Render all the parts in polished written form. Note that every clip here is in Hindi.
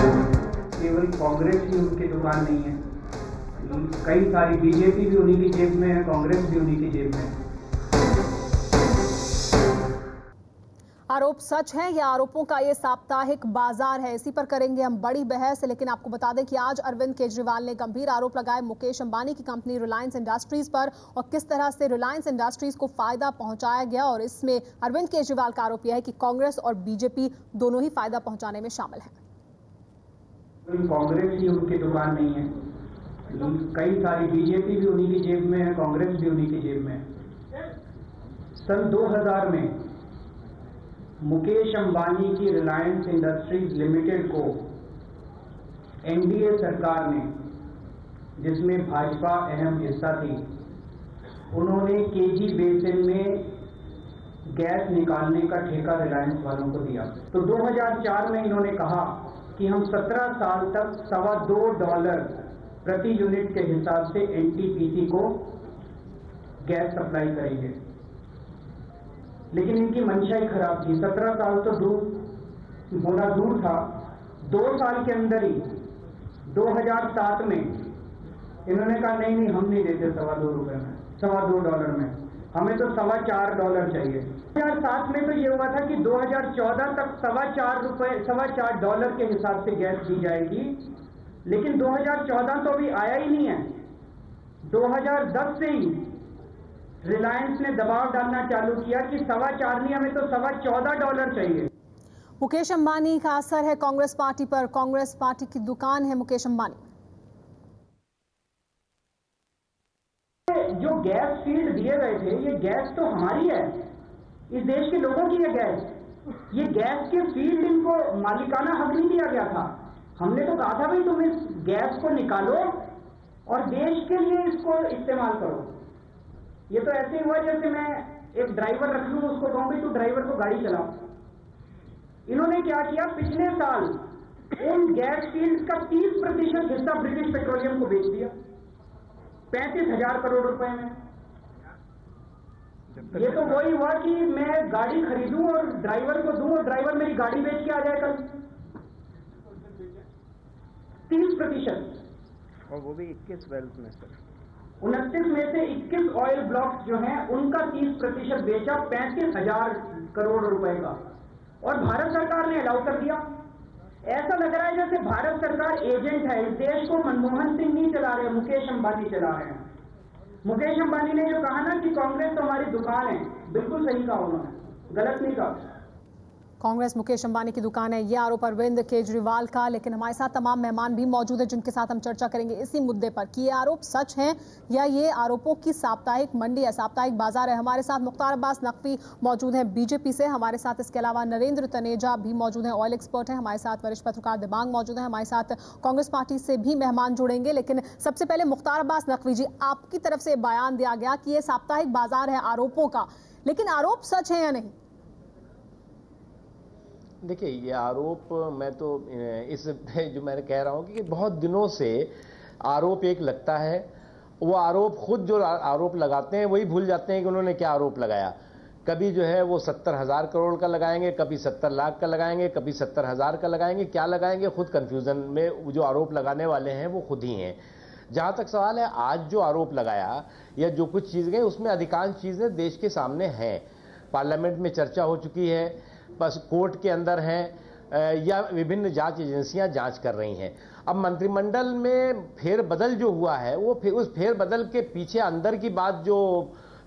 केवल कांग्रेस ही उनकी दुकान नहीं है, कई सारी बीजेपी भी उन्हीं की जेब में है, कांग्रेस भी उन्हीं की जेब में है। आरोप सच है या आरोपों का ये साप्ताहिक बाजार है, इसी पर करेंगे हम बड़ी बहस। लेकिन आपको बता दें कि आज अरविंद केजरीवाल ने गंभीर आरोप लगाए मुकेश अंबानी की कंपनी रिलायंस इंडस्ट्रीज पर और किस तरह से रिलायंस इंडस्ट्रीज को फायदा पहुंचाया गया। और इसमें अरविंद केजरीवाल का आरोप यह है कि कांग्रेस और बीजेपी दोनों ही फायदा पहुंचाने में शामिल है। कांग्रेस ही उनकी दुकान नहीं है, कई सारी बीजेपी भी उन्हीं की जेब में है, कांग्रेस भी उन्हीं की जेब में है। सन 2000 में मुकेश अंबानी की रिलायंस इंडस्ट्रीज लिमिटेड को एनडीए सरकार ने, जिसमें भाजपा अहम हिस्सा थी, उन्होंने केजी बेसिन में गैस निकालने का ठेका रिलायंस वालों को दिया। तो 2004 में इन्होंने कहा कि हम 17 साल तक $2.25 प्रति यूनिट के हिसाब से एनटीपीसी को गैस सप्लाई करेंगे। लेकिन इनकी मंशा ही खराब थी। 17 साल तो होना दूर था, 2 साल के अंदर ही 2007 में इन्होंने कहा नहीं हम नहीं देते $2.25 में, $2.25 में, हमें तो $4.25 चाहिए। 2007 में तो ये हुआ था कि 2014 तक $4 के हिसाब से गैस दी जाएगी, लेकिन 2014 तो अभी आया ही नहीं है। 2010 से ही रिलायंस ने दबाव डालना चालू किया कि $4.25 नहीं, हमें तो $14.25 चाहिए। मुकेश अंबानी का असर है कांग्रेस पार्टी पर, कांग्रेस पार्टी की दुकान है मुकेश अंबानी। जो गैस फील्ड दिए गए थे, ये गैस तो हमारी है, इस देश के लोगों की है गैस। ये गैस के फील्ड इनको मालिकाना हक नहीं दिया गया था। हमने तो कहा था भाई तुम इस गैस को निकालो और देश के लिए इसको इस्तेमाल करो। ये तो ऐसे हुआ जैसे मैं एक ड्राइवर रख लूं, उसको कहूं भाई तू ड्राइवर को गाड़ी चलाओ। इन्होंने क्या किया, पिछले साल उन गैस फील्ड का 30% हिस्सा ब्रिटिश पेट्रोलियम को बेच दिया 35,000 करोड़ रुपए में। ये तो वही हुआ कि मैं गाड़ी खरीदूं और ड्राइवर को दूं और ड्राइवर मेरी गाड़ी बेच के आ जाए कल। 30%, और वो भी 21 वेल्थ में सर। 29 में से 21 ऑयल ब्लॉक्स जो हैं उनका 30% बेचा 35,000 करोड़ रुपए का, और भारत सरकार ने अलाउ कर दिया। ऐसा लग रहा है जैसे भारत सरकार एजेंट है। इस देश को मनमोहन सिंह नहीं चला रहे, मुकेश अंबानी चला रहे हैं। मुकेश अंबानी ने जो कहा ना कि कांग्रेस तो हमारी दुकान है, बिल्कुल सही कहा उन्होंने, गलत नहीं कहा। कांग्रेस मुकेश अंबानी की दुकान है, ये आरोप अरविंद केजरीवाल का। लेकिन हमारे साथ तमाम मेहमान भी मौजूद हैं जिनके साथ हम चर्चा करेंगे इसी मुद्दे पर कि ये आरोप सच हैं या ये आरोपों की साप्ताहिक मंडी है, साप्ताहिक बाजार है। हमारे साथ मुख्तार अब्बास नकवी मौजूद हैं बीजेपी से, हमारे साथ इसके अलावा नरेंद्र तनेजा भी मौजूद हैं, ऑयल एक्सपर्ट हैं। हमारे साथ वरिष्ठ पत्रकार दिबांग मौजूद हैं। हमारे साथ कांग्रेस पार्टी से भी मेहमान जुड़ेंगे। लेकिन सबसे पहले मुख्तार अब्बास नकवी जी, आपकी तरफ से बयान दिया गया कि ये साप्ताहिक बाजार है आरोपों का, लेकिन आरोप सच है या नहीं? देखिए, ये आरोप मैं तो इस जो मैंने कह रहा हूं कि बहुत दिनों से आरोप एक लगता है, वो आरोप खुद जो आरोप लगाते हैं वही भूल जाते हैं कि उन्होंने क्या आरोप लगाया। कभी जो है वो 70,000 करोड़ का लगाएंगे, कभी 70 लाख का लगाएंगे, कभी 70,000 का लगाएंगे, क्या लगाएंगे खुद कंफ्यूजन में जो आरोप लगाने वाले हैं वो खुद ही हैं। जहां तक सवाल है आज जो आरोप लगाया या जो कुछ चीजें उसमें अधिकांश चीजें देश के सामने हैं, पार्लियामेंट में चर्चा हो चुकी है, बस कोर्ट के अंदर हैं या विभिन्न जांच एजेंसियां जांच कर रही हैं। अब मंत्रिमंडल में फेरबदल जो हुआ है वो उस फेरबदल के पीछे अंदर की बात जो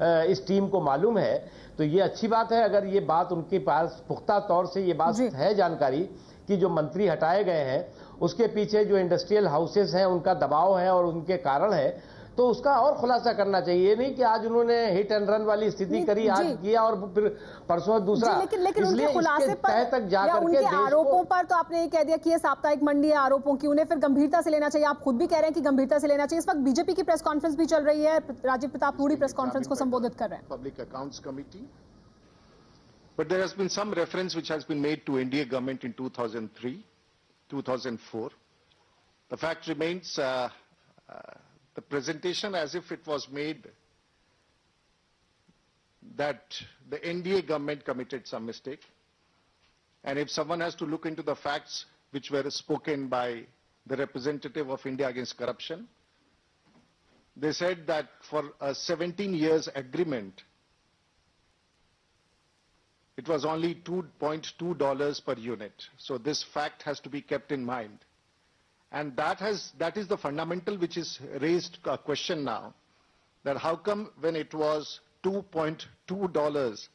इस टीम को मालूम है, तो ये अच्छी बात है अगर ये बात उनके पास पुख्ता तौर से ये बात है जानकारी कि जो मंत्री हटाए गए हैं उसके पीछे जो इंडस्ट्रियल हाउसेस हैं उनका दबाव है और उनके कारण है, तो उसका और खुलासा करना चाहिए। नहीं कि आज उन्होंने हिट एंड रन वाली स्थिति करी, आज किया और फिर परसों दूसरा। लेकिन उनके खुलासे पर तक जाकर उनके आरोपों पर तो आपने ये कह दिया कि ये साप्ताहिक मंडी है आरोपों की, उन्हें फिर गंभीरता से लेना चाहिए। आप खुद भी कह रहे हैं कि गंभीरता से लेना चाहिए। इस वक्त बीजेपी की प्रेस कॉन्फ्रेंस भी चल रही है, राजीव प्रताप रूडी प्रेस कॉन्फ्रेंस को संबोधित कर रहे हैं। Public accounts committee, but there has been some reference which has been made to NDA government in 2003, 2004. The fact remains, the presentation as if it was made that the NDA government committed some mistake, and if someone has to look into the facts, which were spoken by the representative of India Against Corruption. They said that for a 17 years agreement, it was only $2.2 per unit. So this fact has to be kept in mind. And that is the fundamental which is raised a question now, that how come when it was $2.2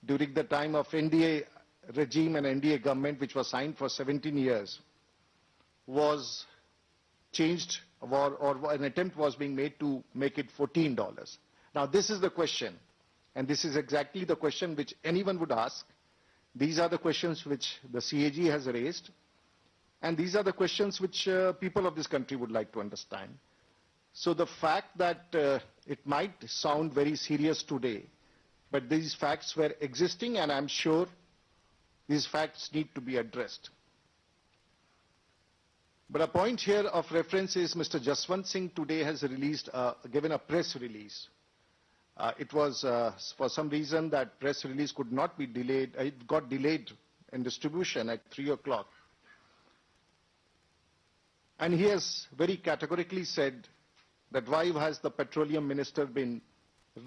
during the time of NDA regime and NDA government, which was signed for 17 years, was changed or an attempt was being made to make it $14. Now this is the question, and this is exactly the question which anyone would ask. These are the questions which the CAG has raised, and these are the questions which people of this country would like to understand. So the fact that it might sound very serious today, but these facts were existing, and I'm sure these facts need to be addressed. But a point here of reference is Mr. Jaswant Singh today has given a press release. It was for some reason that press release could not be delayed. It got delayed in distribution at 3 o'clock. And he has very categorically said that why has the petroleum minister been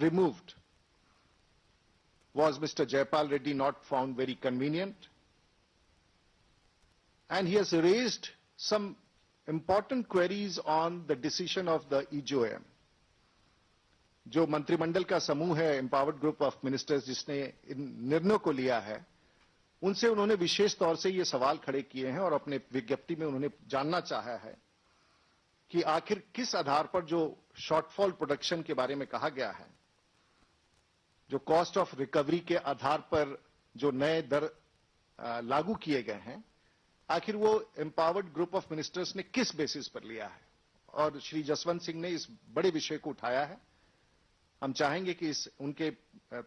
removed? Was Mr. Jayapal Reddy not found very convenient? And he has raised some important queries on the decision of the EJOM. जो मंत्रिमंडल का समूह है, एम्पावर्ड ग्रुप ऑफ मिनिस्टर्स, जिसने इन निर्णयों को लिया है, उनसे उन्होंने विशेष तौर से ये सवाल खड़े किए हैं और अपने विज्ञप्ति में उन्होंने जानना चाहा है कि आखिर किस आधार पर जो शॉर्टफॉल प्रोडक्शन के बारे में कहा गया है, जो कॉस्ट ऑफ रिकवरी के आधार पर जो नए दर लागू किए गए हैं, आखिर वो एम्पावर्ड ग्रुप ऑफ मिनिस्टर्स ने किस बेसिस पर लिया है। और श्री जसवंत सिंह ने इस बड़े विषय को उठाया है। हम चाहेंगे कि उनके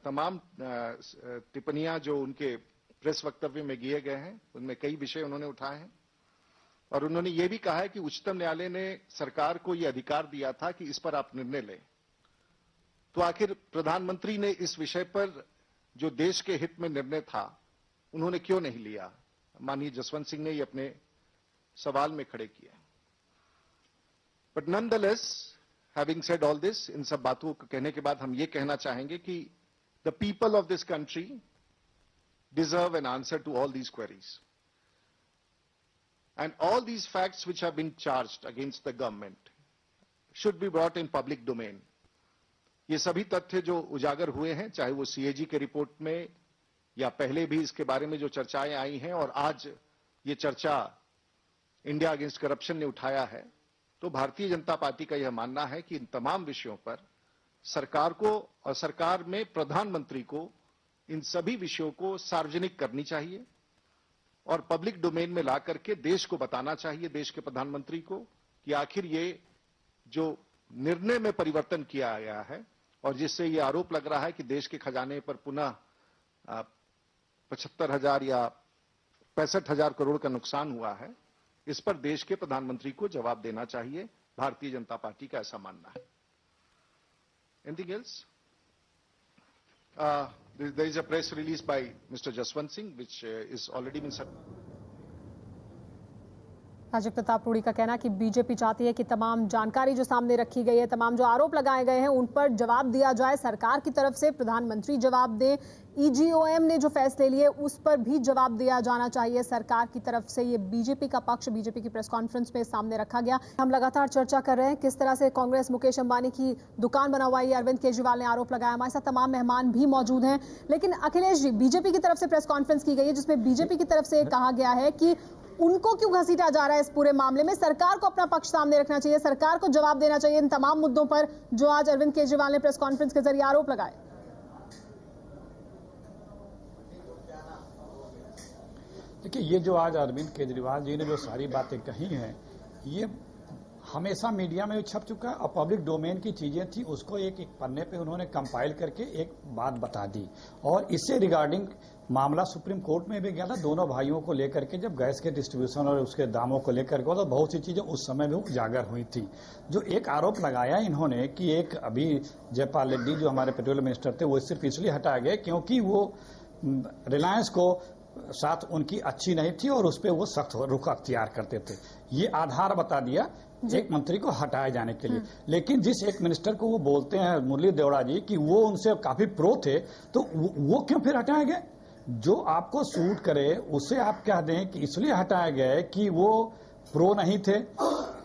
तमाम टिप्पणियां जो उनके प्रेस वक्तव्य में किए गए हैं, उनमें कई विषय उन्होंने उठाए हैं, और उन्होंने ये भी कहा है कि उच्चतम न्यायालय ने सरकार को ये अधिकार दिया था कि इस पर आप निर्णय लें। तो आखिर प्रधानमंत्री ने इस विषय पर जो देश के हित में निर्णय था, उन्होंने क्यों नहीं लिया? माननीय जसवंत सिंह ने ये अपने सवाल में खड़े किए। But nonetheless, having said all this, इन सब बातों को कहने के बाद हम ये कहना चाहेंगे कि the people of this country deserve an answer to all these queries. And all these facts which have been charged against the government should be brought in public domain. ये सभी तथ्य जो उजागर हुए हैं, चाहे वो CAG के रिपोर्ट में या पहले भी इसके बारे में जो चर्चाएं आई हैं और आज ये चर्चा इंडिया अगेंस्ट करप्शन ने उठाया है, तो भारतीय जनता पार्टी का यह मानना है कि इन तमाम विषयों पर सरकार को और सरकार में प्रधानमंत्री को इन सभी विषयों को सार्वजनिक करनी चाहिए और पब्लिक डोमेन में ला करके देश को बताना चाहिए, देश के प्रधानमंत्री को, कि आखिर ये जो निर्णय में परिवर्तन किया गया है और जिससे ये आरोप लग रहा है कि देश के खजाने पर पुनः 75,000 या 65,000 करोड़ का नुकसान हुआ है, इस पर देश के प्रधानमंत्री को जवाब देना चाहिए। भारतीय जनता पार्टी का ऐसा मानना है। Anything else? There is a press release by Mr. Jaswant Singh, which is already been submitted. Rajiv Pratap Rudy का कहना कि बीजेपी चाहती है कि तमाम जानकारी जो सामने रखी गई है, तमाम जो आरोप लगाए गए हैं, उन पर जवाब दिया जाए सरकार की तरफ से, प्रधानमंत्री जवाब दें। EJOM ने जो फैसले लिए उस पर भी जवाब दिया जाना चाहिए सरकार की तरफ से। ये बीजेपी का पक्ष बीजेपी की प्रेस कॉन्फ्रेंस में सामने रखा गया। हम लगातार चर्चा कर रहे हैं किस तरह से कांग्रेस मुकेश अंबानी की दुकान बना हुआ है, अरविंद केजरीवाल ने आरोप लगाया। हमारे साथ तमाम मेहमान भी मौजूद हैं। लेकिन अखिलेश जी, बीजेपी की तरफ से प्रेस कॉन्फ्रेंस की गई है जिसमें बीजेपी की तरफ से कहा गया है कि उनको क्यों घसीटा जा रहा है इस पूरे मामले में, सरकार को अपना पक्ष सामने रखना चाहिए, सरकार को जवाब देना चाहिए इन तमाम मुद्दों पर जो आज अरविंद केजरीवाल ने प्रेस कॉन्फ्रेंस के जरिए आरोप लगाए। देखिए, ये जो आज अरविंद केजरीवाल जी ने जो सारी बातें कही हैं, ये हमेशा मीडिया में छप चुका है और पब्लिक डोमेन की चीजें थी, उसको एक एक पन्ने पे उन्होंने कंपाइल करके एक बात बता दी। और इससे रिगार्डिंग मामला सुप्रीम कोर्ट में भी गया था दोनों भाइयों को लेकर के, जब गैस के डिस्ट्रीब्यूशन और उसके दामों को लेकर के, तो बहुत सी चीजें उस समय भी उजागर हुई थी। जो एक आरोप लगाया इन्होंने कि एक अभी जयपाल रेड्डी जो हमारे पेट्रोलियम मिनिस्टर थे, वो सिर्फ इसलिए हटाए गए क्योंकि वो रिलायंस को साथ उनकी अच्छी नहीं थी और उस पर वो सख्त रुख अख्तियार करते थे। ये आधार बता दिया एक मंत्री को हटाए जाने के लिए। लेकिन जिस एक मिनिस्टर को वो बोलते हैं मुरली देवड़ा जी कि वो उनसे काफी प्रो थे, तो वो क्यों फिर हटाए गए? जो आपको सूट करे उसे आप कह दें कि इसलिए हटाए गए कि वो प्रो नहीं थे,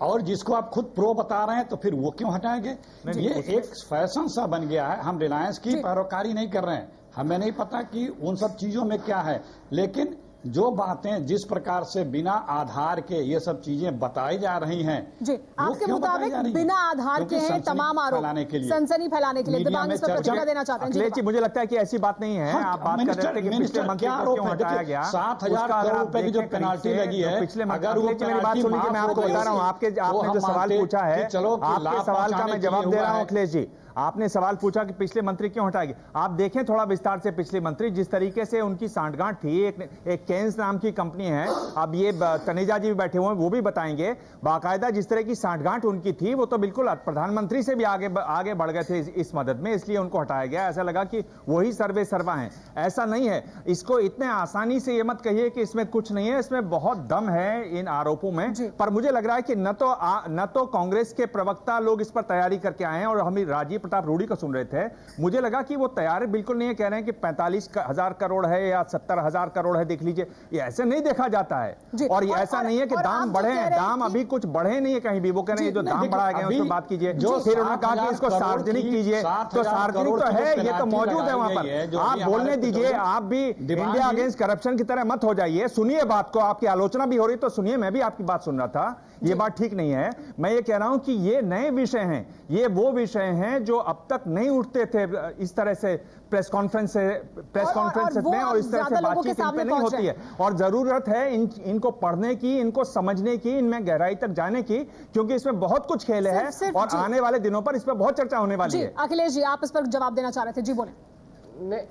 और जिसको आप खुद प्रो बता रहे हैं तो फिर वो क्यों हटाए गए? ये एक फैशन सा बन गया है। हम रिलायंस की पैरोकारी नहीं कर रहे हैं, हमें नहीं पता कि उन सब चीजों में क्या है, लेकिन जो बातें जिस प्रकार से बिना आधार के ये सब चीजें बताई जा रही हैं, जी, आपके मुताबिक बिना आधार के हैं तमाम आरोप, सनसनी फैलाने के लिए। दिमाग इस पर प्रतिक्रिया देना चाहते हैं? अखिलेश जी, मुझे लगता है कि ऐसी बात नहीं है। आप बात कर रहे थे कि पिछले मंत्री को क्यों हटाया गया। 7,000 करोड़ रुपए की जो पेनाल्टी लगी है, पिछले अगर वो मेरी बात सुन लीजिए, मैं आपको बता रहा हूँ, आपने जो सवाल पूछा है, आपके सवाल का मैं जवाब दे रहा हूँ। अखिलेश जी, आपने सवाल पूछा कि पिछले मंत्री क्यों हटाएंगे। आप देखें थोड़ा विस्तार से पिछले मंत्री, जिस तरीके से उनकी सांठगांठ थी। एक केन्स नाम की कंपनी है, अब ये तनेजा जी भी बैठे हुए हैं, वो भी बताएंगे बाकायदा जिस तरह की सांठगांठ उनकी थी। वो तो बिल्कुल प्रधानमंत्री से भी आगे बढ़ गए थे इस मदद में, इसलिए उनको हटाया गया। ऐसा लगा कि वही सर्वे सर्वा है। ऐसा नहीं है। इसको इतने आसानी से ये मत कहिए कि इसमें कुछ नहीं है, इसमें बहुत दम है इन आरोपों में। पर मुझे लग रहा है कि न तो कांग्रेस के प्रवक्ता लोग इस पर तैयारी करके आए हैं, और हम राजीव प्रताप रूडी को सुन रहे थे, मुझे लगा कि वो तैयार बिल्कुल नहीं है। कह रहे हैं कि 45,000 करोड़ है या 70,000 करोड़ है, देख लीजिए। ये ऐसे नहीं देखा जाता है। और ये ऐसा नहीं है कि दाम बढ़े हैं, दाम अभी कुछ बढ़े नहीं है कहीं भी। वो कह रहे हैं जो दाम बढ़ाए गए उस पर बात कीजिए। फिर उन्होंने कहा कि इसको सार्वजनिक कीजिए, तो सार्वजनिक तो है, ये तो मौजूद है वहां पर। आप बोलने दीजिए, आप भी इंडिया अगेंस्ट करप्शन की तरह मत हो जाइए। सुनिए बात को, आपकी आलोचना भी हो रही तो सुनिए। मैं भी आपकी बात सुन रहा था, ये बात ठीक नहीं है। मैं ये कह रहा हूं कि ये नए विषय हैं, ये वो विषय हैं जो अब तक नहीं उठते थे इस तरह से प्रेस कॉन्फ्रेंस में, और इस तरह से बातचीत इन पे नहीं होती है। और जरूरत है इनको पढ़ने की, इनको समझने की, इनमें गहराई तक जाने की, क्योंकि इसमें बहुत कुछ खेल है और आने वाले दिनों पर इस पर बहुत चर्चा होने वाली है। अखिलेश जी, आप इस पर जवाब देना चाह रहे थे? जी बोले।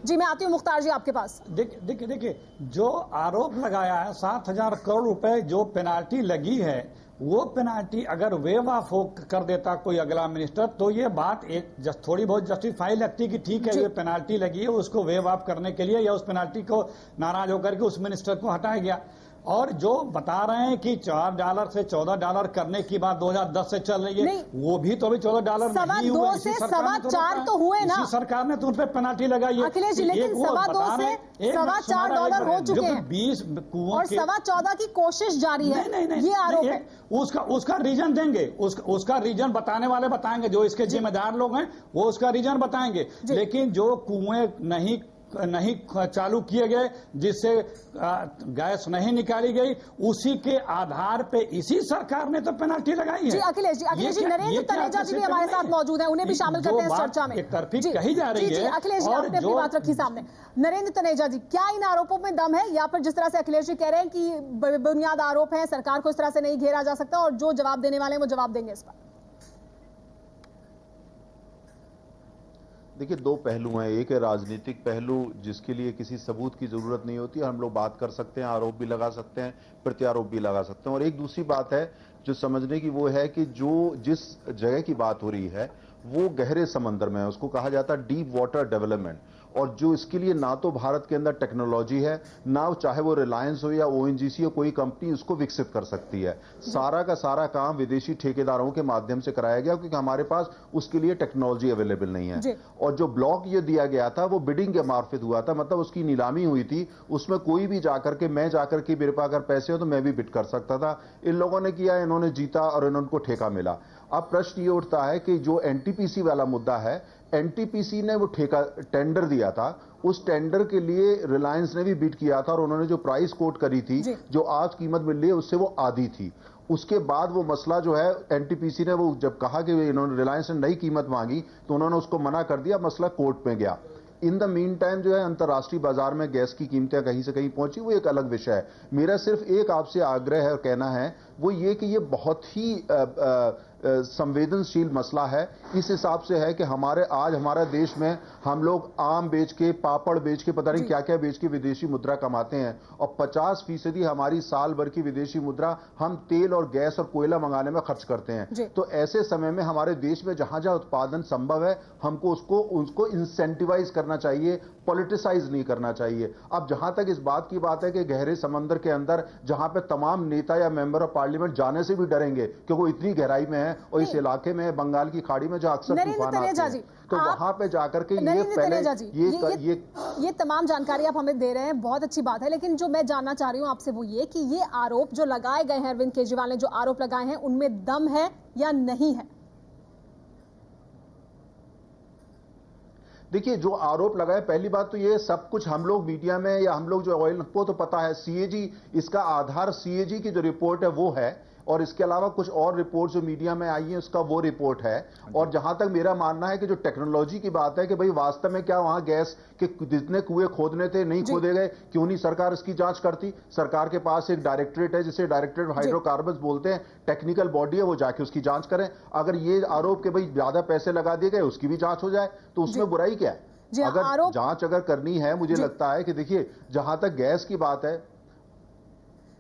जी, मैं आती हूं मुख्तार जी आपके पास। देखिए, जो आरोप लगाया है 7,000 करोड़ रुपए जो पेनाल्टी लगी है, वो पेनाल्टी अगर वेव ऑफ कर देता कोई अगला मिनिस्टर, तो ये बात एक थोड़ी बहुत जस्टिफाई लगती कि ठीक है ये पेनाल्टी लगी है, उसको वेव ऑफ करने के लिए या उस पेनाल्टी को नाराज होकर के उस मिनिस्टर को हटाया गया। और जो बता रहे हैं कि $4 से $14 करने की बात 2010 से चल रही है, वो भी तो अभी $14 नहीं हुए। 2 से 4.25 तो हुए ना। सरकार ने तो उन पर पेनाल्टी लगाई है। अखिलेश जी, लेकिन 2.25 से $4.25 हो चुके हैं। 20 कुओं और 14.25 की कोशिश जारी है। नहीं, ये आरोप है। उसका रीजन देंगे, उसका रीजन बताने वाले बताएंगे, जो इसके जिम्मेदार लोग हैं वो उसका रीजन बताएंगे। लेकिन जो कुएं नहीं चालू किए गए, जिससे गैस नहीं निकाली गई, उसी के आधार पे इसी सरकार ने तो पेनाल्टी लगाई है। जी अखिलेश जी, नरेंद्र तनेजा जी भी हमारे साथ मौजूद हैं, उन्हें भी शामिल करते हैं इस चर्चा में। एक तरफी कही जा रही है। अखिलेश जी, आपने अपनी बात रखी सामने। नरेंद्र तनेजा जी, क्या इन आरोपों में दम है, या फिर जिस तरह से अखिलेश जी कह रहे हैं कि बुनियाद आरोप है, सरकार को इस तरह से नहीं घेरा जा सकता, और जो जवाब देने वाले हैं वो जवाब देंगे इस पर? देखिए, दो पहलू हैं। एक है राजनीतिक पहलू, जिसके लिए किसी सबूत की जरूरत नहीं होती, हम लोग बात कर सकते हैं, आरोप भी लगा सकते हैं, प्रत्यारोप भी लगा सकते हैं। और एक दूसरी बात है जो समझने की, वो है कि जो जिस जगह की बात हो रही है वो गहरे समंदर में है, उसको कहा जाता है डीप वाटर डेवलपमेंट। और जो इसके लिए ना तो भारत के अंदर टेक्नोलॉजी है, ना चाहे वो रिलायंस हो या ओएनजीसी हो, कोई कंपनी उसको विकसित कर सकती है। सारा का सारा काम विदेशी ठेकेदारों के माध्यम से कराया गया, क्योंकि हमारे पास उसके लिए टेक्नोलॉजी अवेलेबल नहीं है। और जो ब्लॉक ये दिया गया था वो बिडिंग के मार्फत हुआ था, मतलब उसकी नीलामी हुई थी, उसमें कोई भी जाकर के, मैं जाकर के मेरे पास अगर पैसे हो तो मैं भी बिड कर सकता था। इन लोगों ने किया, इन्होंने जीता और इनको ठेका मिला। अब प्रश्न ये उठता है कि जो एनटीपीसी वाला मुद्दा है, एनटीपीसी ने वो ठेका टेंडर दिया था, उस टेंडर के लिए रिलायंस ने भी बिड किया था, और उन्होंने जो प्राइस कोट करी थी, जो आज कीमत मिल रही है उससे वो आधी थी। उसके बाद वो मसला जो है, एनटीपीसी ने वो जब कहा कि इन्होंने, रिलायंस ने नई कीमत मांगी तो उन्होंने उसको मना कर दिया, मसला कोर्ट में गया। इन द मीन टाइम जो है अंतर्राष्ट्रीय बाजार में गैस की कीमतें कहीं से कहीं पहुंची, वो एक अलग विषय है। मेरा सिर्फ एक आपसे आग्रह है और कहना है, वो ये कि ये बहुत ही संवेदनशील मसला है। इस हिसाब से है कि हमारे देश में हम लोग आम बेच के, पापड़ बेच के, पता नहीं क्या क्या बेच के विदेशी मुद्रा कमाते हैं, और 50% हमारी साल भर की विदेशी मुद्रा हम तेल और गैस और कोयला मंगाने में खर्च करते हैं। तो ऐसे समय में हमारे देश में जहां जहां उत्पादन संभव है, हमको उसको इंसेंटिवाइज करना चाहिए, पॉलिटिसाइज नहीं करना चाहिए। अब जहां तक इस बात की बात है कि गहरे समंदर के अंदर जहां पे तमाम नेता या मेंबर ऑफ पार्लियामेंट जाने से भी डरेंगे क्योंकि वो इतनी गहराई में है और इस इलाके में बंगाल की खाड़ी में जहां अक्सर तूफान आते हैं, तो वहां पे जाकर के ये पहले ये तमाम जानकारी आप हमें दे रहे हैं, बहुत अच्छी बात है। लेकिन जो मैं जानना चाह रही हूं आपसे वो ये कि ये आरोप जो लगाए गए हैं, अरविंद केजरीवाल ने जो आरोप लगाए हैं, उनमें दम है या नहीं है? देखिए, जो आरोप लगाए, पहली बात तो ये सब कुछ हम लोग मीडिया में या हम लोग जो ऑयल को तो पता है, सीएजी इसका आधार, सीएजी की जो रिपोर्ट है वो है, और इसके अलावा कुछ और रिपोर्ट जो मीडिया में आई है उसका वो रिपोर्ट है। और जहां तक मेरा मानना है कि जो टेक्नोलॉजी की बात है कि भाई वास्तव में क्या वहां गैस के जितने कुएं खोदने थे नहीं खोदे गए, क्यों नहीं सरकार इसकी जांच करती? सरकार के पास एक डायरेक्टरेट है जिसे डायरेक्टरेट हाइड्रोकार्बन्स बोलते हैं, टेक्निकल बॉडी है, वो जाके उसकी जांच करें। अगर ये आरोप के भाई ज्यादा पैसे लगा दिए गए उसकी भी जांच हो जाए तो उसमें बुराई क्या है? अगर जांच अगर करनी है, मुझे लगता है कि देखिए जहां तक गैस की बात है,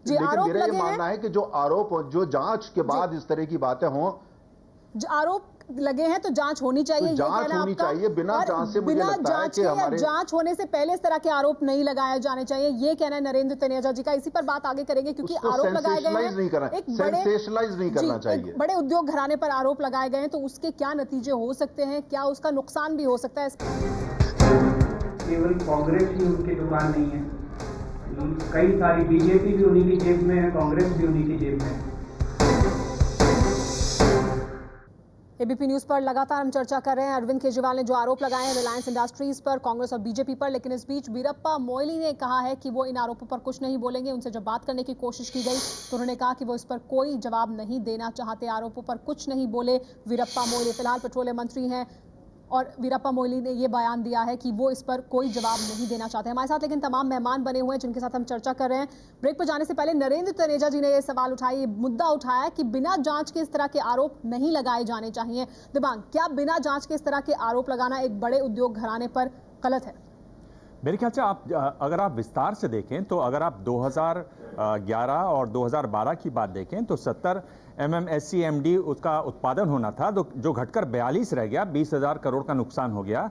लेकिन मेरा ये मानना है कि जो आरोप, जो जांच के बाद इस तरह की बातें हों, जो आरोप लगे हैं तो जांच होनी चाहिए, जांच होनी चाहिए। बिना जांच से मुझे लगता है कि हमारे जांच होने से पहले इस तरह के आरोप नहीं लगाए जाने चाहिए, ये कहना है नरेंद्र तनेजा जी का। इसी पर बात आगे करेंगे क्योंकि आरोप लगाए गए हैं, सेंसेशनलाइज नहीं करना चाहिए। बड़े उद्योग घराने पर आरोप लगाए गए हैं तो उसके क्या नतीजे हो सकते हैं, क्या उसका नुकसान भी हो सकता है? केवल कांग्रेस ही उनकी दुकान नहीं है, कई सारी बीजेपी भी उन्हीं की जेब में है, कांग्रेस भी उन्हीं की जेब में है। एबीपी न्यूज पर लगातार हम चर्चा कर रहे हैं अरविंद केजरीवाल ने जो आरोप लगाए हैं रिलायंस इंडस्ट्रीज पर, कांग्रेस और बीजेपी पर। लेकिन इस बीच वीरप्पा मोइली ने कहा है कि वो इन आरोपों पर कुछ नहीं बोलेंगे। उनसे जब बात करने की कोशिश की गई तो उन्होंने कहा कि वो इस पर कोई जवाब नहीं देना चाहते, आरोपों पर कुछ नहीं बोले वीरप्पा मोइली। फिलहाल पेट्रोलियम मंत्री हैं और वीरप्पा मोइली ने ये बयान दिया है कि वो इस पर कोई जवाब नहीं देना चाहते। हमारे साथ लेकिन तमाम मेहमान बने हुए हैं जिनके साथ हम चर्चा कर रहे हैं। ब्रेक पर जाने से पहले नरेंद्र तनेजा जी ने ये सवाल उठाया, ये मुद्दा उठाया कि बिना जांच के इस तरह के आरोप नहीं लगाए जाने चाहिए। दिबांग, क्या बिना जांच के इस तरह के आरोप लगाना एक बड़े उद्योग घराने पर गलत है? मेरे ख्याल से अगर आप विस्तार से देखें तो अगर आप 2011 और 2012 की बात देखें तो 70 MMSCMD उसका उत्पादन होना था, जो घटकर 42 रह गया, 20,000 करोड़ का नुकसान हो गया।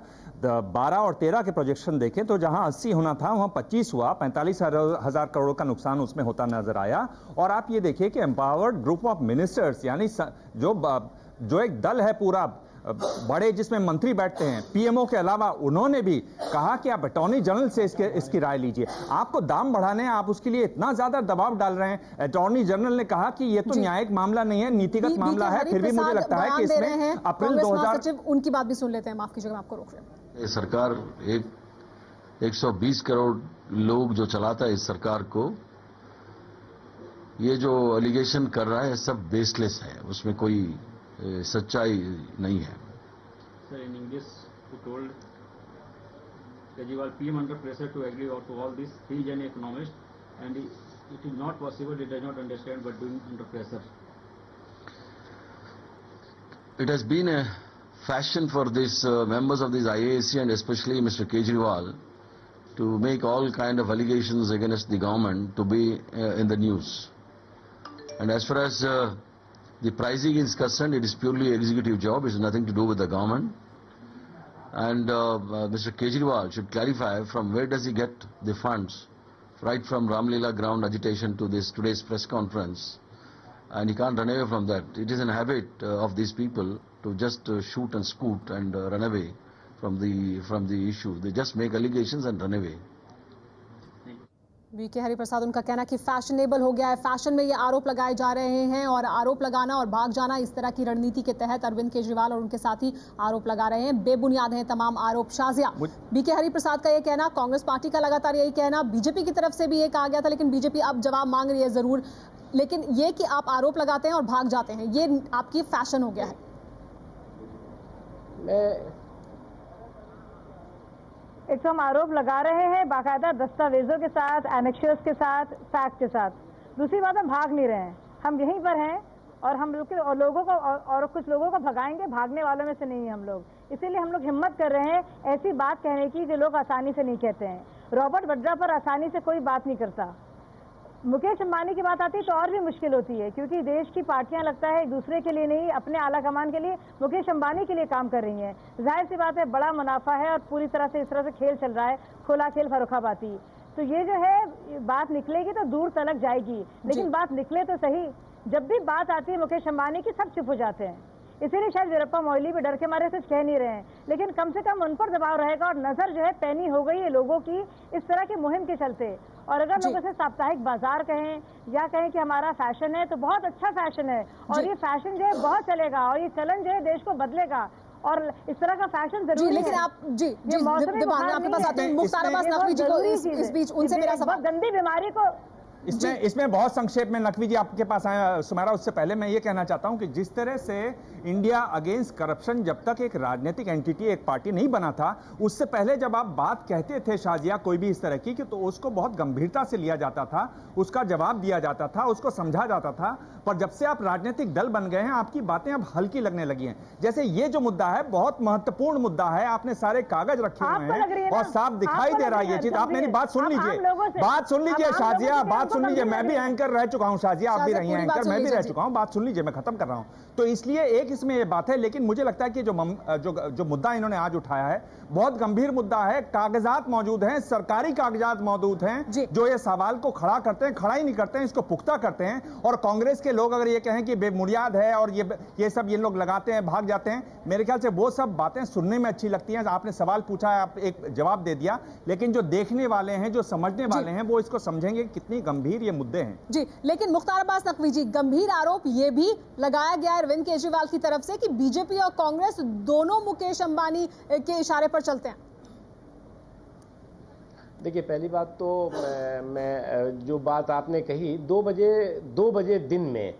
12 और 13 के प्रोजेक्शन देखें तो जहां 80 होना था वहां 25 हुआ, 45,000 करोड़ का नुकसान उसमें होता नजर आया। और आप ये देखिए कि एम्पावर्ड ग्रुप ऑफ मिनिस्टर्स, यानी जो एक दल है पूरा बड़े जिसमें मंत्री बैठते हैं, पीएमओ के अलावा, उन्होंने भी कहा कि आप अटॉर्नी जनरल से इसकी राय लीजिए। आपको दाम बढ़ाने हैं, आप उसके लिए इतना ज्यादा दबाव डाल रहे हैं। अटॉर्नी जनरल ने कहा कि ये तो न्यायिक मामला नहीं है, नीतिगत मामला है। फिर भी मुझे लगता है कि इसमें अप्रैल 2000 उनकी बात भी सुन लेते हैं। माफ कीजिएगा, मैं आपको रोक रहे हैं। सरकार 120 करोड़ लोग जो चलाता है इस सरकार को, ये जो एलिगेशन कर रहा है सब बेसलेस है, उसमें कोई सच्चाई नहीं है। Sir, in English, he told Kejriwal PM under pressure to agree or to all this. He is an economist, and it is not possible. He does not understand what doing under pressure. It has been a fashion for these members of this IAC and especially Mr. Kejriwal to make all kind of allegations against the government to be in the news. And as far as the pricing is concerned, it is purely executive job. It has nothing to do with the government. And Mr. Kejriwal should clarify from where does he get the funds, right from Ramlila ground agitation to this today's press conference. And he can't run away from that. It is an habit of these people to just shoot and scoot and run away from the issue. They just make allegations and run away. V K Hariprasad, उनका कहना कि फैशनेबल हो गया है, फैशन में ये आरोप लगाए जा रहे हैं और आरोप लगाना और भाग जाना, इस तरह की रणनीति के तहत अरविंद केजरीवाल और उनके साथी आरोप लगा रहे हैं। बेबुनियाद हैं तमाम आरोप। शाजिया, वीके हरिप्रसाद का ये कहना, कांग्रेस पार्टी का लगातार यही कहना, बीजेपी की तरफ से भी ये कहा गया था, लेकिन बीजेपी अब जवाब मांग रही है जरूर, लेकिन ये कि आप आरोप लगाते हैं और भाग जाते हैं, ये आपकी फैशन हो गया है। एक तो हम आरोप लगा रहे हैं बाकायदा दस्तावेजों के साथ, एनेक्शर्स के साथ, फैक्ट के साथ। दूसरी बात, हम भाग नहीं रहे हैं, हम यहीं पर हैं और हम लोगों को और कुछ लोगों को भगाएंगे, भागने वालों में से नहीं है हम लोग। इसीलिए हम लोग हिम्मत कर रहे हैं ऐसी बात कहने की जो लोग आसानी से नहीं कहते हैं। रॉबर्ट वड्रा पर आसानी से कोई बात नहीं करता। मुकेश अंबानी की बात आती है तो और भी मुश्किल होती है, क्योंकि देश की पार्टियां लगता है एक दूसरे के लिए नहीं, अपने आला कमान के लिए, मुकेश अंबानी के लिए काम कर रही हैं। जाहिर सी बात है, बड़ा मुनाफा है और पूरी तरह से इस तरह से खेल चल रहा है, खुला खेल फर्रुखाबादी। तो ये जो है बात निकलेगी तो दूर तलक जाएगी, लेकिन बात निकले तो सही। जब भी बात आती है मुकेश अंबानी की, सब चुप हो जाते हैं। इसीलिए शायद वीरप्पा मोइली भी डर के मारे कुछ कह नहीं रहे हैं, लेकिन कम से कम उन पर दबाव रहेगा और नजर जो है पैनी हो गई है लोगों की इस तरह की मुहिम के चलते। और अगर लोगों से साप्ताहिक बाजार कहें या कहें कि हमारा फैशन है, तो बहुत अच्छा फैशन है और ये फैशन जो है बहुत चलेगा और ये चलन जो है देश को बदलेगा और इस तरह का फैशन जरूरी है। लेकिन आप आपके पास आते हैं मुख्तार अब्बास नकवी जी को इस बीच उनसे मेरा सवाल, गंदी बीमारी को इसमें बहुत संक्षेप में नकवी जी आपके पास आया सुमारा, उससे पहले मैं ये कहना चाहता हूं कि जिस तरह से इंडिया अगेंस्ट करप्शन जब तक एक राजनीतिक एंटिटी, एक पार्टी नहीं बना था, उससे पहले जब आप बात कहते थे शाजिया कोई भी इस तरह की, तो उसको बहुत गंभीरता से लिया जाता था, उसका जवाब दिया जाता था, उसको समझा जाता था। पर जब से आप राजनीतिक दल बन गए हैं, आपकी बातें अब हल्की लगने लगी हैं। जैसे ये जो मुद्दा है बहुत महत्वपूर्ण मुद्दा है, आपने सारे कागज रखे हुए हैं और साफ दिखाई दे रहा है ये चीज। आप मेरी बात सुन लीजिए, बात सुन लीजिए शाजिया, बात सुन लीजिए। मैं भी एंकर रह चुका हूं शाजिया, आप भी रही हैं एंकर, मैं भी रह चुका हूं। बात सुन लीजिए, मैं खत्म कर रहा हूं। तो इसलिए एक इसमें ये बात है, लेकिन मुझे लगता है कि जो मुद्दा इन्होंने आज उठाया है बहुत गंभीर मुद्दा है। कागजात मौजूद हैं, सरकारी कागजात मौजूद हैं जो ये सवाल को खड़ा करते हैं, खड़ा ही नहीं करते हैं, इसको पुख्ता करते हैं। और कांग्रेस के लोग अगर ये कहें कि बेबुनियाद है और ये सब ये लोग लगाते हैं, भाग जाते हैं, मेरे ख्याल से वो सब बातें सुनने में अच्छी लगती हैं। आपने सवाल पूछा है, आप एक जवाब दे दिया, लेकिन जो देखने वाले हैं, जो समझने वाले हैं, वो इसको समझेंगे कितनी गंभीर ये मुद्दे हैं। जी, लेकिन मुख्तार अब्बास नकवी जी, गंभीर आरोप ये भी लगाया गया है अरविंद केजरीवाल की तरफ से कि बीजेपी और कांग्रेस दोनों मुकेश अंबानी के इशारे पर चलते हैं। देखिए, पहली बात तो मैं जो बात आपने कही, 2 बजे दिन में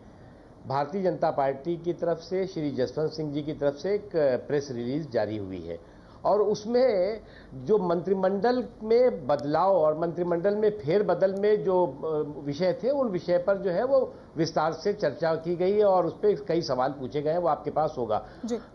भारतीय जनता पार्टी की तरफ से श्री जसवंत सिंह जी की तरफ से एक प्रेस रिलीज जारी हुई है और उसमें जो मंत्रिमंडल में बदलाव और मंत्रिमंडल में फेरबदल में जो विषय थे, उन विषय पर जो है वो विस्तार से चर्चा की गई है और उस पर कई सवाल पूछे गए हैं, वो आपके पास होगा।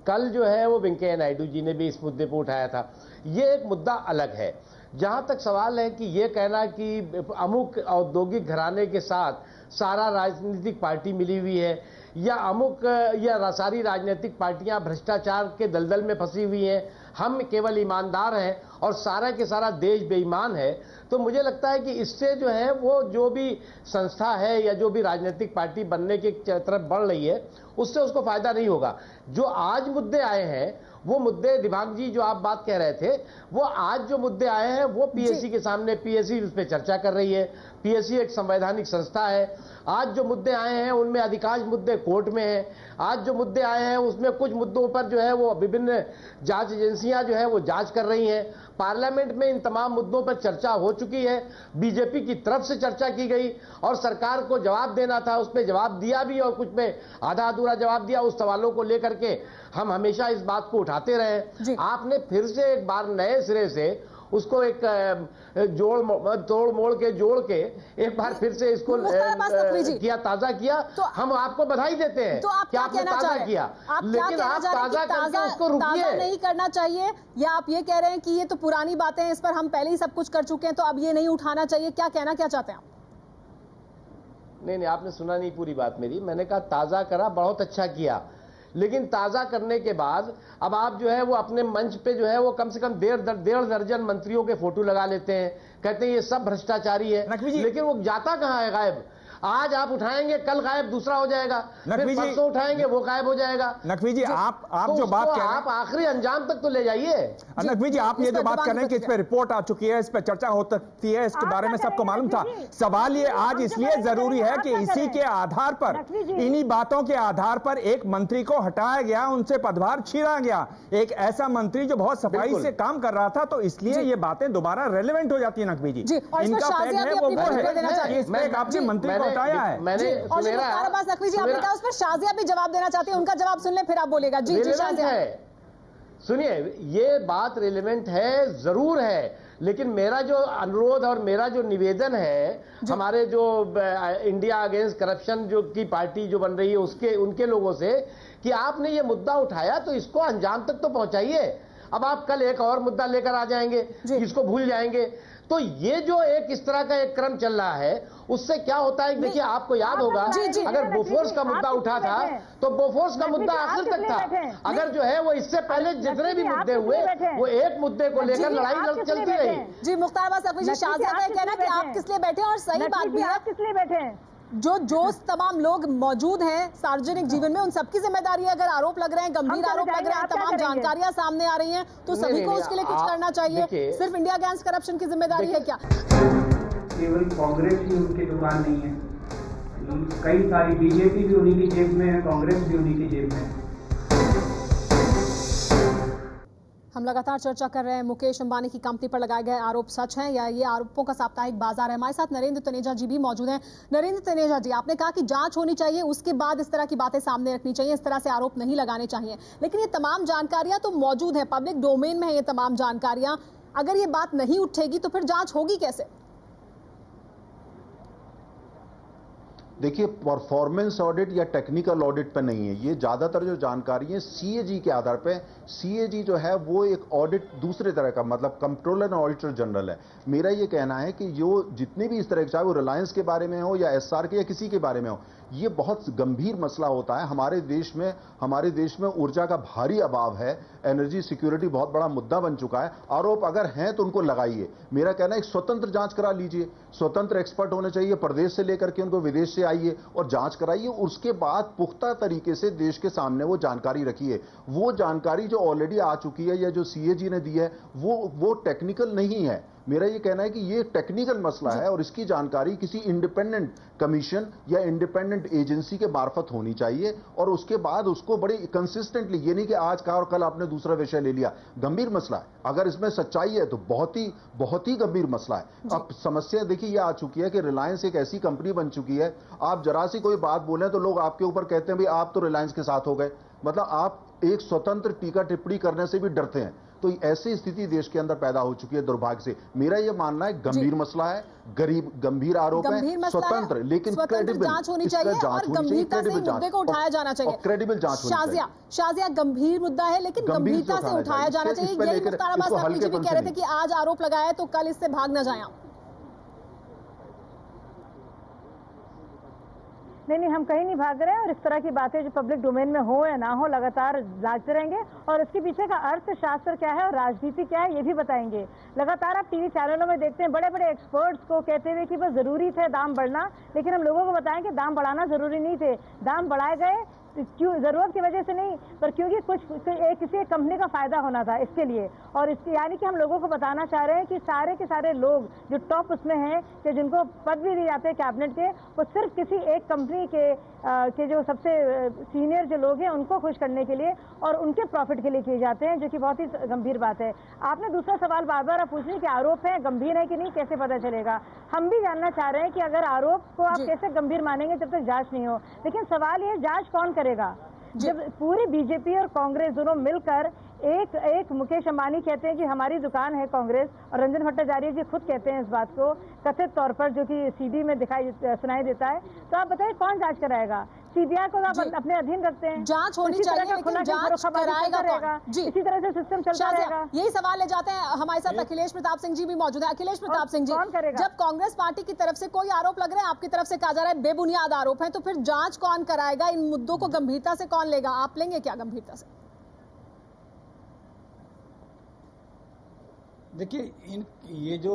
कल जो है वो वेंकैया नायडू जी ने भी इस मुद्दे पर उठाया था। ये एक मुद्दा अलग है। जहां तक सवाल है कि ये कहना कि अमुक औद्योगिक घराने के साथ सारा राजनीतिक पार्टी मिली हुई है या अमुक या सारी राजनीतिक पार्टियां भ्रष्टाचार के दलदल में फंसी हुई हैं, हम केवल ईमानदार हैं और सारा के सारा देश बेईमान है, तो मुझे लगता है कि इससे जो है वो जो भी संस्था है या जो भी राजनीतिक पार्टी बनने की तरफ बढ़ रही है, उससे उसको फायदा नहीं होगा। जो आज मुद्दे आए हैं वो मुद्दे, दिभाग जी जो आप बात कह रहे थे, वो आज जो मुद्दे आए हैं वो पीएससी के सामने, पीएससी उस पर चर्चा कर रही है। पीएससी एक संवैधानिक संस्था है। आज जो मुद्दे आए हैं उनमें अधिकांश मुद्दे कोर्ट में हैं। आज जो मुद्दे आए हैं उसमें कुछ मुद्दों पर जो है वो विभिन्न जांच एजेंसियां जो है वो जांच कर रही हैं। पार्लियामेंट में इन तमाम मुद्दों पर चर्चा हो चुकी है। बीजेपी की तरफ से चर्चा की गई और सरकार को जवाब देना था, उस पर जवाब दिया भी और कुछ में आधा अधूरा जवाब दिया। उस सवालों को लेकर के हम हमेशा इस बात को उठाते रहे। आपने फिर से एक बार नए सिरे से उसको एक तोड़ मोड़ के जोड़ के एक बार फिर से इसको किया, ताजा किया। तो हम आपको बधाई देते हैं। तो आप क्या कहना चाह रहे हैं? किया, लेकिन आप ताजा करके उसको रुकिए, नहीं करना चाहिए, या आप ये कह रहे हैं कि ये तो पुरानी बातें हैं, इस पर हम पहले ही सब कुछ कर चुके हैं, तो अब ये नहीं उठाना चाहिए? क्या कहना क्या चाहते हैं आप? नहीं, आपने सुना नहीं पूरी बात मेरी। मैंने कहा ताजा करा, बहुत अच्छा किया, लेकिन ताजा करने के बाद अब आप जो है वो अपने मंच पे जो है वो कम से कम 1.5 दर्जन मंत्रियों के फोटो लगा लेते हैं, कहते हैं ये सब भ्रष्टाचारी है, लेकिन वो जाता कहां है गायब? आज आप उठाएंगे, कल गायब दूसरा हो जाएगा, फिर परसों उठाएंगे वो गायब हो जाएगा। नकवी जी, आप तो जो बात कह रहे हैं, आप आखिरी अंजाम तक तो ले जाइए। नकवी जी, आप ये जो बात कर रहे हैं कि इस पे रिपोर्ट आ चुकी है, इस पे चर्चा हो सकती है, इसके बारे में सबको मालूम था। सवाल ये आज इसलिए जरूरी है कि इसी के आधार पर, इन्हीं बातों के आधार पर एक मंत्री को हटाया गया, उनसे पदभार छीना गया, एक ऐसा मंत्री जो बहुत सफाई से काम कर रहा था, तो इसलिए ये बातें दोबारा रेलेवेंट हो जाती है। नकवी जी, इनका फैक्ट है वो है, आपके मंत्री को है। मैंने उस पर शाजिया भी जवाब देना चाहती है, उनका जवाब सुन ले फिर आप बोलेगा। जी शाजिया, सुनिए, ये बात रिलेवेंट है, जरूर है, लेकिन मेरा जो अनुरोध और मेरा जो निवेदन है हमारे जो इंडिया अगेंस्ट करप्शन जो की पार्टी जो बन रही है उनके लोगों से, कि आपने ये मुद्दा उठाया तो इसको अंजाम तक तो पहुंचाइए। अब आप कल एक और मुद्दा लेकर आ जाएंगे, इसको भूल जाएंगे, तो ये जो एक इस तरह का एक क्रम चल रहा है, उससे क्या होता है, देखिए आपको याद होगा अगर बोफोर्स का मुद्दा उठा था तो बोफोर्स का मुद्दा आखिर तक था। अगर जो है वो इससे पहले जितने भी मुद्दे हुए वो एक मुद्दे को लेकर लड़ाई चलती रही। जी मुख्तार अब्बास नकवी जी, शाजिया का कहना कि आप किस लिए बैठे, और सही बात भी है, किस लिए बैठे हैं? जो तमाम लोग मौजूद हैं सार्वजनिक जीवन में, उन सबकी जिम्मेदारी है। अगर आरोप लग रहे हैं, गंभीर आरोप लग रहे हैं, तमाम जानकारियां सामने आ रही हैं, तो सभी को उसके लिए कुछ करना चाहिए। सिर्फ इंडिया अगेंस्ट करप्शन की जिम्मेदारी है क्या? केवल कांग्रेस ही उनकी दुकान नहीं है, कई सारी बीजेपी भी उन्हीं की जेब में है, कांग्रेस भी उन्हीं की जेब में है। हम लगातार चर्चा कर रहे हैं मुकेश अंबानी की कंपनी पर लगाए गए आरोप सच हैं या ये आरोपों का साप्ताहिक बाजार है। हमारे साथ नरेंद्र तनेजा जी भी मौजूद हैं। नरेंद्र तनेजा जी, आपने कहा कि जांच होनी चाहिए, उसके बाद इस तरह की बातें सामने रखनी चाहिए, इस तरह से आरोप नहीं लगाने चाहिए, लेकिन ये तमाम जानकारियां तो मौजूद है, पब्लिक डोमेन में है ये तमाम जानकारियां। अगर ये बात नहीं उठेगी तो फिर जांच होगी कैसे? देखिए, परफॉर्मेंस ऑडिट या टेक्निकल ऑडिट पे नहीं है, ये ज्यादातर जो जानकारी है सीएजी के आधार पे। सीएजी जो है वो एक ऑडिट दूसरे तरह का, मतलब कंट्रोलर एंड ऑडिटर जनरल है। मेरा ये कहना है कि जो जितनी भी इस तरह, चाहे वो रिलायंस के बारे में हो या एसआर के या किसी के बारे में हो, ये बहुत गंभीर मसला होता है। हमारे देश में ऊर्जा का भारी अभाव है, एनर्जी सिक्योरिटी बहुत बड़ा मुद्दा बन चुका है। आरोप अगर हैं तो उनको लगाइए। मेरा कहना है एक स्वतंत्र जांच करा लीजिए, स्वतंत्र एक्सपर्ट होने चाहिए, प्रदेश से लेकर के उनको विदेश से आइए और जांच कराइए। उसके बाद पुख्ता तरीके से देश के सामने वो जानकारी रखिए। वो जानकारी जो ऑलरेडी आ चुकी है या जो सीएजी ने दी है वो टेक्निकल नहीं है। मेरा ये कहना है कि ये टेक्निकल मसला है और इसकी जानकारी किसी इंडिपेंडेंट कमीशन या इंडिपेंडेंट एजेंसी के मार्फत होनी चाहिए और उसके बाद उसको बड़ी कंसिस्टेंटली, ये नहीं कि आज कहा और कल आपने दूसरा विषय ले लिया। गंभीर मसला है, अगर इसमें सच्चाई है तो बहुत ही गंभीर मसला है। अब समस्या देखिए ये आ चुकी है कि रिलायंस एक ऐसी कंपनी बन चुकी है, आप जरा सी कोई बात बोले तो लोग आपके ऊपर कहते हैं भाई आप तो रिलायंस के साथ हो गए, मतलब आप एक स्वतंत्र टीका टिप्पणी करने से भी डरते हैं। तो ऐसी स्थिति देश के अंदर पैदा हो चुकी है दुर्भाग्य से। मेरा यह मानना है गंभीर मसला है, गंभीर आरोप है, स्वतंत्र लेकिन क्रेडिबल जांच होनी चाहिए और गंभीरता से मुद्दे को उठाया जाना चाहिए, क्रेडिबल जांच होनी चाहिए। शाजिया, गंभीर मुद्दा है लेकिन गंभीरता से उठाया जाना चाहिए। यही मुख्तार अब्बास नकवी जी भी कह रहे थे कि आज आरोप लगाया तो कल इससे भाग न जाए। नहीं, हम कहीं नहीं भाग रहे हैं और इस तरह की बातें जो पब्लिक डोमेन में हो या ना हो लगातार जांचते रहेंगे और इसके पीछे का अर्थशास्त्र क्या है और राजनीति क्या है ये भी बताएंगे। लगातार आप टीवी चैनलों में देखते हैं बड़े बड़े एक्सपर्ट्स को कहते हुए कि बस जरूरी थे दाम बढ़ना, लेकिन हम लोगों को बताएं कि दाम बढ़ाना जरूरी नहीं थे, दाम बढ़ाए गए क्यों, जरूरत की वजह से नहीं, पर क्योंकि किसी एक कंपनी का फायदा होना था इसके लिए। और इसके यानी कि हम लोगों को बताना चाह रहे हैं कि सारे के सारे लोग जो टॉप उसमें हैं कि जिनको पद भी दिए जाते हैं कैबिनेट के, वो सिर्फ किसी एक कंपनी के जो सबसे सीनियर जो लोग हैं उनको खुश करने के लिए और उनके प्रॉफिट के लिए किए जाते हैं, जो कि बहुत ही गंभीर बात है। आपने दूसरा सवाल बार बार आप पूछ रहे हैं कि आरोप है, गंभीर है कि नहीं, कैसे पता चलेगा? हम भी जानना चाह रहे हैं कि अगर आरोप को आप कैसे गंभीर मानेंगे जब तक जांच नहीं हो। लेकिन सवाल ये, जांच कौन करेगा? जब पूरी बीजेपी और कांग्रेस दोनों मिलकर एक मुकेश अंबानी कहते हैं कि हमारी दुकान है कांग्रेस, और रंजन भट्टाचार्य जी खुद कहते हैं इस बात को कथित तौर पर, जो कि सीडी में सुनाई देता है। तो आप बताइए कौन जांच कराएगा? सीबीआई को आप अपने अधीन रखते हैं, जांच होनी चाहिए लेकिन जांच कराएगा जी, इसी तरह से सिस्टम चलता रहेगा। यही सवाल ले जाते हैं। हमारे साथ अखिलेश प्रताप सिंह जी भी मौजूद है। अखिलेश प्रताप सिंह जी, जब कांग्रेस पार्टी की तरफ से कोई आरोप लग रहे हैं, आपकी तरफ से कहा जा रहा है बेबुनियाद आरोप है, तो फिर जांच कौन कराएगा? इन मुद्दों को गंभीरता से कौन लेगा? आप लेंगे क्या गंभीरता से? देखिए, ये जो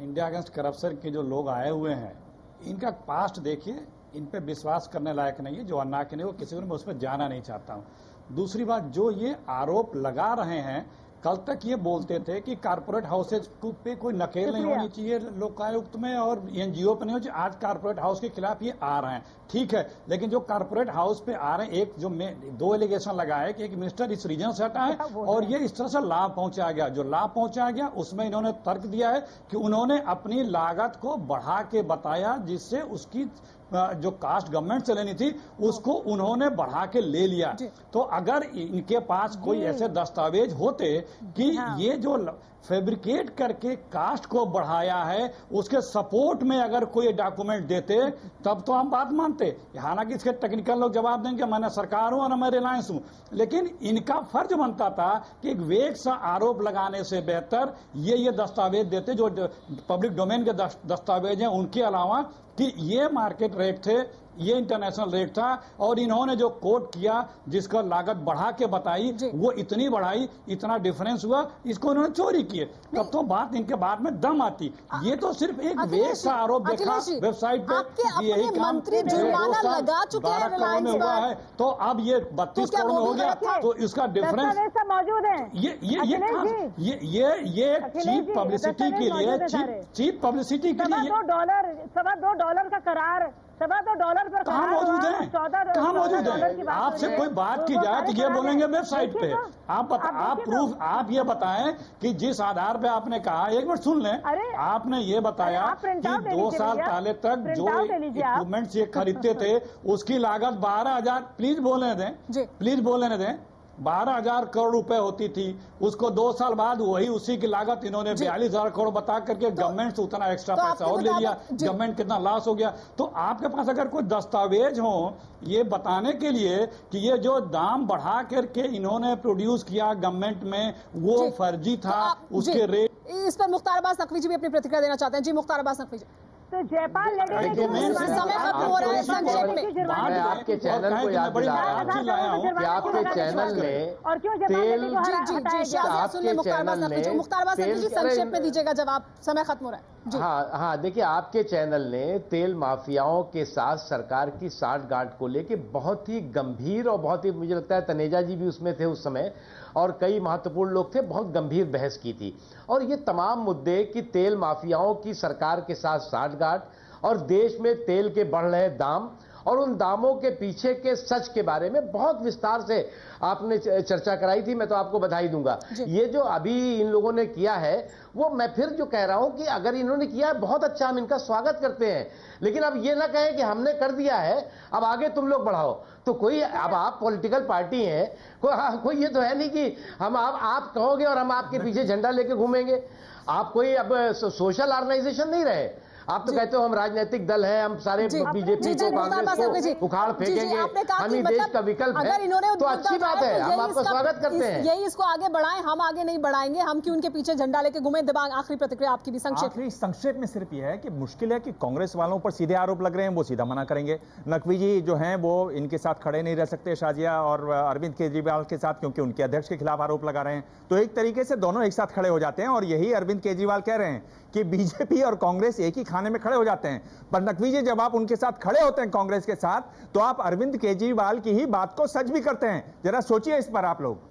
इंडिया अगेंस्ट करप्शन के जो लोग आए हुए हैं, इनका पास्ट देखिए, इन पे विश्वास करने लायक नहीं है। जो अन्ना के नहीं वो किसी को मैं उस पर जाना नहीं चाहता हूं। दूसरी बात, जो ये आरोप लगा रहे हैं, कल तक ये बोलते थे कि कारपोरेट हाउसेज पे कोई नकेल नहीं होनी चाहिए लोकायुक्त में और एनजीओ पे नहीं होनी चाहिए। आज कारपोरेट हाउस के खिलाफ ये आ रहे हैं, ठीक है, लेकिन जो कारपोरेट हाउस पे आ रहे हैं, एक जो दो एलिगेशन लगाया है कि एक मिनिस्टर इस रीजन से हटा है और ये इस तरह से लाभ पहुंचाया गया। जो लाभ पहुंचाया गया उसमें इन्होंने तर्क दिया है कि उन्होंने अपनी लागत को बढ़ा के बताया, जिससे उसकी जो कास्ट गवर्नमेंट से लेनी थी उसको उन्होंने बढ़ा के ले लिया। तो अगर इनके पास कोई ऐसे दस्तावेज होते कि ये जो फैब्रिकेट करके कास्ट को बढ़ाया है उसके सपोर्ट में अगर कोई डॉक्यूमेंट देते तब तो हम बात मानते। हालांकि इसके टेक्निकल लोग जवाब देंगे मैं सरकार हूं और मैं रिलायंस हूं, लेकिन इनका फर्ज बनता था कि एक वेग सा आरोप लगाने से बेहतर ये दस्तावेज देते जो पब्लिक डोमेन के दस्तावेज हैं, उनके अलावा कि ये मार्केट रेट थे, ये इंटरनेशनल रेट था और इन्होंने जो कोट किया जिसका लागत बढ़ा के बताई वो इतनी बढ़ाई, इतना डिफरेंस हुआ, इसको उन्होंने चोरी किए। तब तो बात इनके बाद में दम आती। ये तो सिर्फ एक वेग सा आरोप देखा वेबसाइट पे, यही काम 12 करोड़ में हुआ है तो अब ये 32 करोड़ में हो गया, तो इसका डिफरेंस मौजूद है। ये चीप पब्लिसिटी के लिए, चीप पब्लिसिटी के लिए $2 का करार, $2 पर कहाँ मौजूद है, कहाँ मौजूद है? आपसे कोई बात की जाए तो ये बोलेंगे वेबसाइट पे। आप ये बताएं कि जिस आधार पे आपने कहा, एक मिनट सुन लें, आपने ये बताया कि 2 साल पहले तक जो इक्विपमेंट्स ये खरीदते थे उसकी लागत 12,000, प्लीज बोलने दें 12,000 करोड़ रुपए होती थी, उसको 2 साल बाद वही उसी की लागत इन्होंने 42,000 करोड़ बता करके गवर्नमेंट से उतना एक्स्ट्रा पैसा और ले लिया, गवर्नमेंट कितना लॉस हो गया। तो आपके पास अगर कोई दस्तावेज हो ये बताने के लिए कि ये जो दाम बढ़ा करके इन्होंने प्रोड्यूस किया गवर्नमेंट में वो फर्जी था, उसके रेट। इस पर मुख्तार अब्बास नकवी जी भी अपनी प्रतिक्रिया देना चाहते हैं। जी मुख्तार अब्बास नकवी जी। तो जयपाल समय खत्म हो रहा है, संक्षेप में मैं आपके चैनल को याद दिला रहा हूँ कि आपके चैनल ने तेल, आपके चैनल ने मुख्तार अब्बास नकवी जी संक्षेप में दीजिएगा जवाब, समय खत्म हो रहा है। हाँ, देखिए आपके चैनल ने तेल माफियाओं के साथ सरकार की साठगांठ को लेके बहुत ही गंभीर और बहुत ही, मुझे लगता है तनेजा जी भी उसमें थे उस समय और कई महत्वपूर्ण लोग थे, बहुत गंभीर बहस की थी। और ये तमाम मुद्दे कि तेल माफियाओं की सरकार के साथ साठगांठ और देश में तेल के बढ़ रहे दाम और उन दामों के पीछे के सच के बारे में बहुत विस्तार से आपने चर्चा कराई थी। मैं तो आपको बधाई दूंगा। ये जो अभी इन लोगों ने किया है वो मैं फिर जो कह रहा हूं कि अगर इन्होंने किया है बहुत अच्छा, हम इनका स्वागत करते हैं, लेकिन अब ये ना कहें कि हमने कर दिया है अब आगे तुम लोग बढ़ाओ। तो कोई, अब आप पॉलिटिकल पार्टी हैं, कोई ये तो है नहीं कि हम आप कहोगे और हम आपके पीछे झंडा लेके घूमेंगे। आप कोई अब सोशल ऑर्गेनाइजेशन नहीं रहे, आप तो कहते हो हम राजनीतिक दल हैं, हम सारे बीजेपी को कांग्रेस को उखाड़ फेंकेंगे, हम ही देश का विकल्प है, तो अच्छी बात है, हम आपका स्वागत करते हैं। यही इसको आगे बढ़ाएं, हम आगे नहीं बढ़ाएंगे, हम क्यों उनके पीछे झंडा लेके घूमें। दिबांग आखिरी प्रतिक्रिया आपकी भी संक्षेप में सिर्फ यह है कि मुश्किल है कि कांग्रेस वालों पर सीधे आरोप लग रहे हैं, वो सीधा मना करेंगे। नकवी जी जो हैं वो इनके साथ खड़े नहीं रह सकते शाजिया और अरविंद केजरीवाल के साथ, क्योंकि उनके अध्यक्ष के खिलाफ आरोप लगा रहे हैं। तो एक तरीके से दोनों एक साथ खड़े हो जाते हैं और यही अरविंद केजरीवाल कह रहे हैं कि बीजेपी और कांग्रेस एक ही खाने में खड़े हो जाते हैं। पर नकवी जी जब आप उनके साथ खड़े होते हैं कांग्रेस के साथ, तो आप अरविंद केजरीवाल की ही बात को सच भी करते हैं। जरा सोचिए इस पर आप लोग।